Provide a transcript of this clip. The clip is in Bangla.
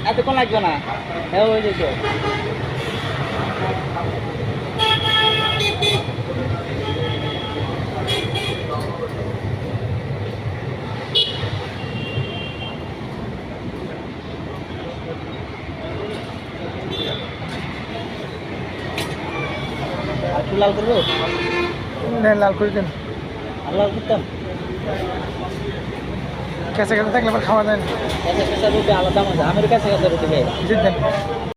এতক্ষণ লাগবে না, হ্যাঁ হয়ে যেত। একটু লাল করবো, লাল করে দেন। লাল করতাম কেঁচা কেঁচা থাকলে আবার খাওয়া যায় না। কাঁচা কাঁচা রুটি আলাদা মজা। আমের কাঁচা কাঁচা রুটি খাই। দেন।